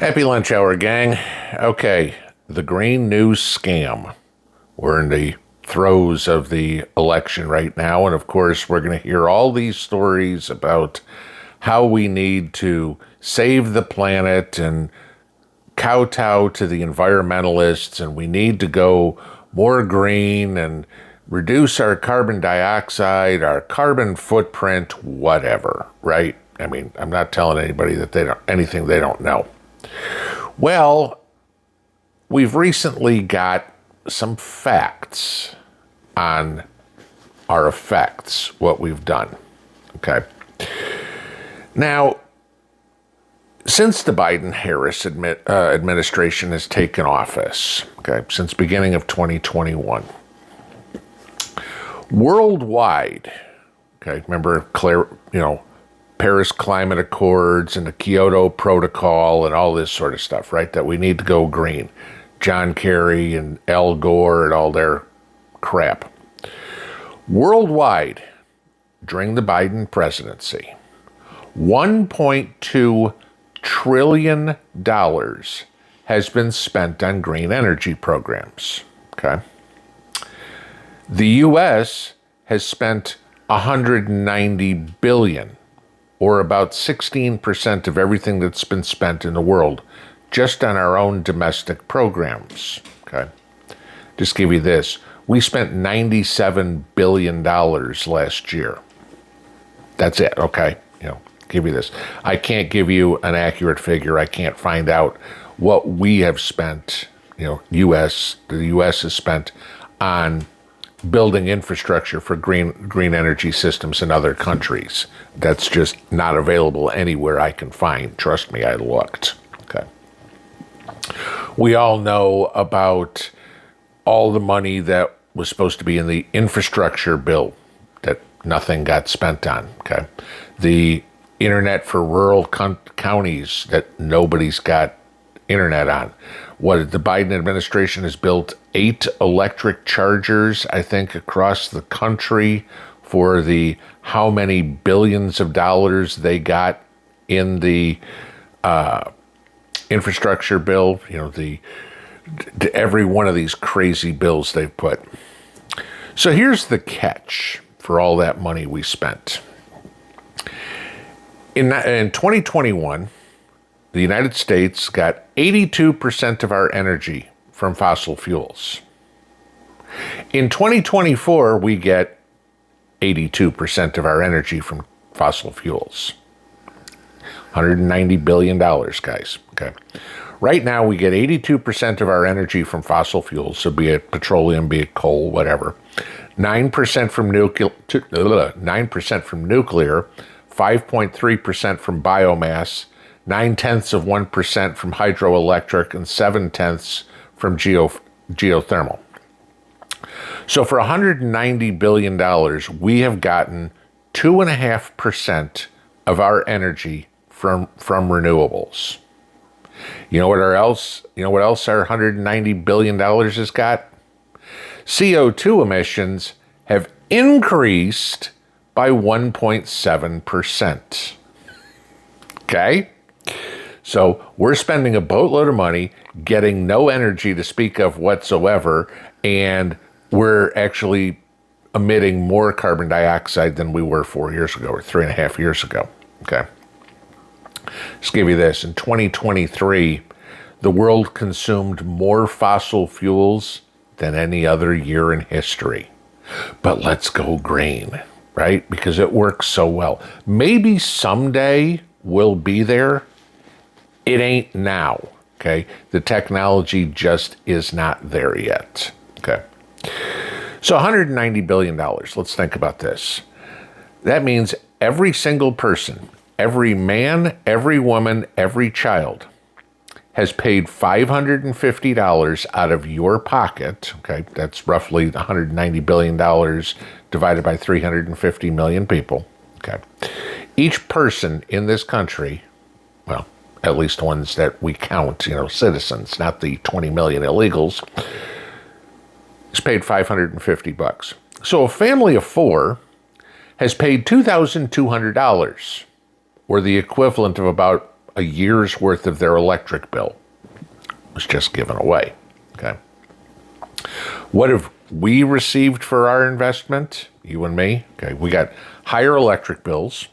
Happy lunch hour, gang. Okay, the green news scam. We're in the throes of the election right now, and of course, we're going to hear all these stories about how we need to save the planet and kowtow to the environmentalists, and we need to go more green and reduce our carbon dioxide, our carbon footprint, whatever, right? I mean, I'm not telling anybody that anything they don't know. Well, we've recently got some facts on our effects, what we've done, okay? Now, since the Biden-Harris administration has taken office, okay, since beginning of 2021, worldwide, okay, remember, Paris Climate Accords and the Kyoto Protocol and all this sort of stuff, right? That we need to go green. John Kerry and Al Gore and all their crap. Worldwide, during the Biden presidency, $1.2 trillion has been spent on green energy programs, okay? The U.S. has spent $190 billion, or about 16% of everything that's been spent in the world, just on our own domestic programs, okay? Just give you this. We spent $97 billion last year. That's it, okay? Give you this. I can't give you an accurate figure. I can't find out what we have spent, the U.S. has spent on building infrastructure for green energy systems in other countries. That's just not available anywhere I can find. Trust me, I looked. Okay. We all know about all the money that was supposed to be in the infrastructure bill that nothing got spent on. Okay. The internet for rural counties that nobody's got internet on. What the Biden administration has built 8 electric chargers, I think, across the country for the how many billions of dollars they got in the infrastructure bill, every one of these crazy bills they've put. So here's the catch for all that money we spent. In 2021, the United States got 82% of our energy from fossil fuels. In 2024, we get 82% of our energy from fossil fuels. $190 billion, guys. Okay. Right now, we get 82% of our energy from fossil fuels, so be it petroleum, be it coal, whatever. 9% from nuclear, 5.3% from biomass, 0.9% from hydroelectric, and 0.7% from geothermal. So for $190 billion, we have gotten 2.5% of our energy from renewables. You know what else our $190 billion has got? CO2 emissions have increased by 1.7%. Okay? So we're spending a boatload of money, getting no energy to speak of whatsoever, and we're actually emitting more carbon dioxide than we were 4 years ago or 3.5 years ago. Okay? Just give you this. In 2023, the world consumed more fossil fuels than any other year in history. But let's go green, right? Because it works so well. Maybe someday we'll be there. It ain't now, okay? The technology just is not there yet, okay? So $190 billion, let's think about this. That means every single person, every man, every woman, every child has paid $550 out of your pocket, okay? That's roughly $190 billion divided by 350 million people, okay? Each person in this country, well, at least ones that we count, citizens, not the 20 million illegals, is paid $550. So a family of 4 has paid $2,200, or the equivalent of about a year's worth of their electric bill was just given away. Okay. What have we received for our investment? You and me? Okay. We got higher electric bills,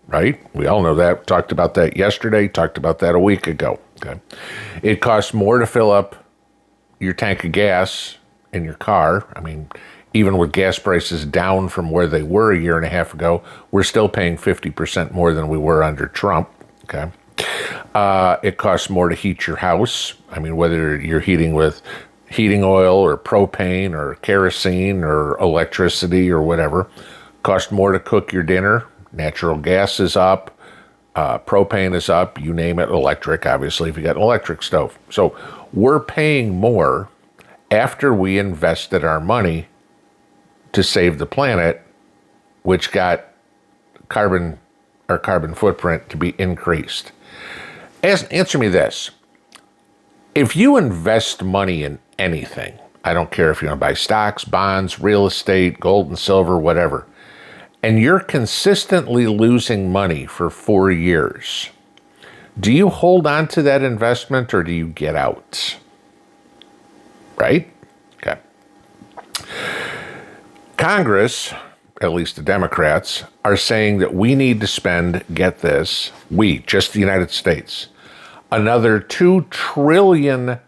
right? We all know that. Talked about that yesterday, talked about that a week ago. Okay. It costs more to fill up your tank of gas in your car. I mean, even with gas prices down from where they were a year and a half ago, we're still paying 50% more than we were under Trump. Okay. It costs more to heat your house. I mean, whether you're heating with heating oil or propane or kerosene or electricity or whatever, costs more to cook your dinner. Natural gas is up. Propane is up. You name it. Electric, obviously, if you got an electric stove. So we're paying more after we invested our money to save the planet, which got our carbon footprint to be increased. Answer me this. If you invest money in anything, I don't care if you want to buy stocks, bonds, real estate, gold and silver, whatever, and you're consistently losing money for 4 years, do you hold on to that investment or do you get out? Right? Okay. Congress, at least the Democrats, are saying that we need to spend, get this, just the United States, another $2 trillion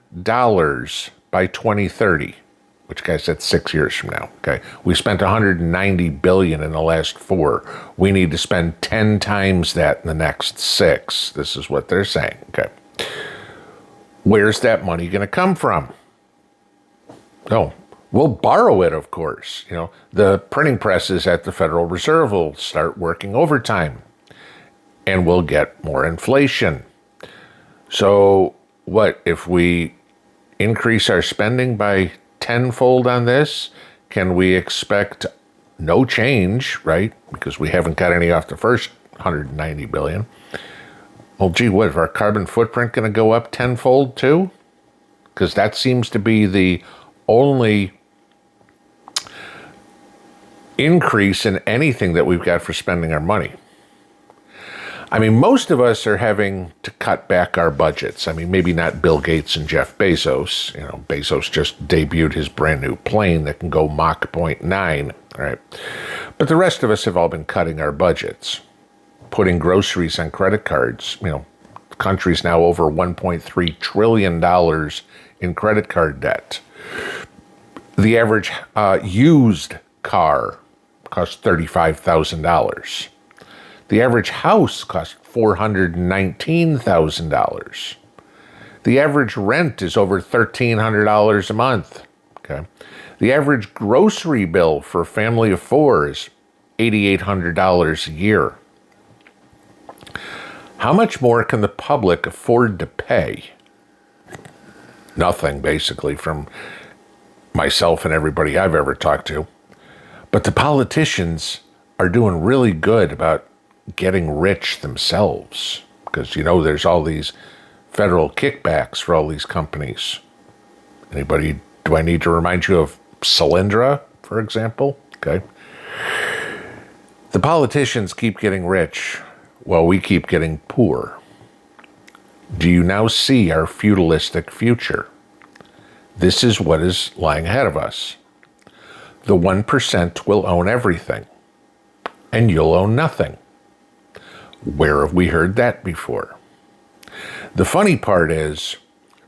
by 2030, which, guys, that's 6 years from now. Okay. We spent $190 billion in the last 4. We need to spend 10 times that in the next 6. This is what they're saying. Okay. Where's that money going to come from? No. We'll borrow it, of course. You know, the printing presses at the Federal Reserve will start working overtime, and we'll get more inflation. So what, if we increase our spending by tenfold on this, can we expect no change, right? Because we haven't got any off the first 190 billion. Well, gee, what, is our carbon footprint going to go up tenfold too? Because that seems to be the only increase in anything that we've got for spending our money. I mean, most of us are having to cut back our budgets. I mean, maybe not Bill Gates and Jeff Bezos. You know, Bezos just debuted his brand new plane that can go Mach 0.9, right? But the rest of us have all been cutting our budgets, putting groceries on credit cards. You know, the country's now over $1.3 trillion in credit card debt. The average used car costs $35,000. The average house costs $419,000. The average rent is over $1,300 a month. Okay. The average grocery bill for a family of 4 is $8,800 a year. How much more can the public afford to pay? Nothing, basically, from myself and everybody I've ever talked to. But the politicians are doing really good about getting rich themselves, because, you know, there's all these federal kickbacks for all these companies. Do I need to remind you of Solyndra, for example? Okay. The politicians keep getting rich while we keep getting poor. Do you now see our feudalistic future? This is what is lying ahead of us. The 1% will own everything, and you'll own nothing. Where have we heard that before? The funny part is,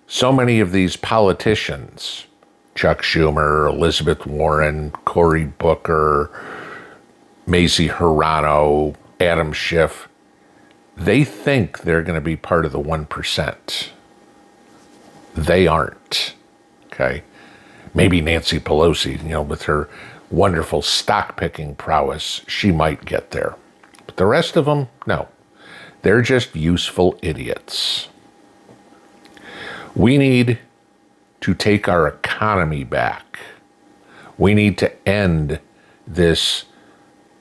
so many of these politicians, Chuck Schumer, Elizabeth Warren, Cory Booker, Mazie Hirono, Adam Schiff, they think they're going to be part of the 1%. They aren't. Okay? Maybe Nancy Pelosi, you know, with her wonderful stock-picking prowess, she might get there. But the rest of them, no. They're just useful idiots. We need to take our economy back. We need to end this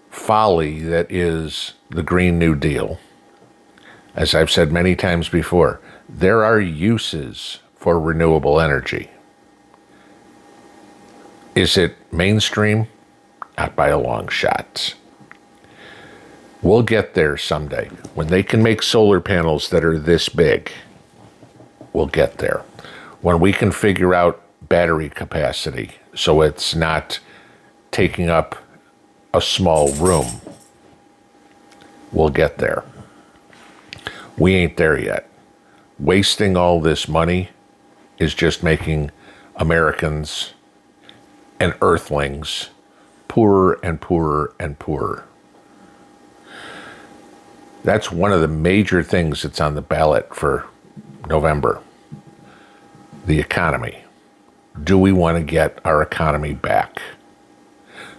folly that is the Green New Deal. As I've said many times before, there are uses for renewable energy. Is it mainstream? Not by a long shot. We'll get there someday. When they can make solar panels that are this big, we'll get there. When we can figure out battery capacity so it's not taking up a small room, we'll get there. We ain't there yet. Wasting all this money is just making Americans and earthlings poorer and poorer and poorer. That's one of the major things that's on the ballot for November. The economy. Do we want to get our economy back?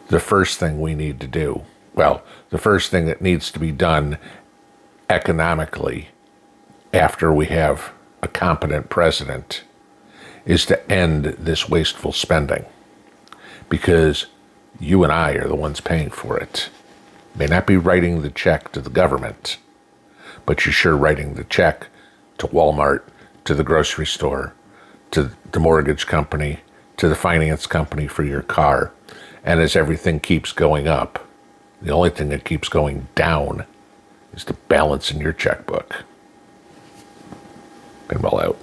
The first thing we need to do, well, the first thing that needs to be done economically after we have a competent president is to end this wasteful spending. Because you and I are the ones paying for it. May not be writing the check to the government, but you're sure writing the check to Walmart, to the grocery store, to the mortgage company, to the finance company for your car. And as everything keeps going up, the only thing that keeps going down is the balance in your checkbook. Pinball out.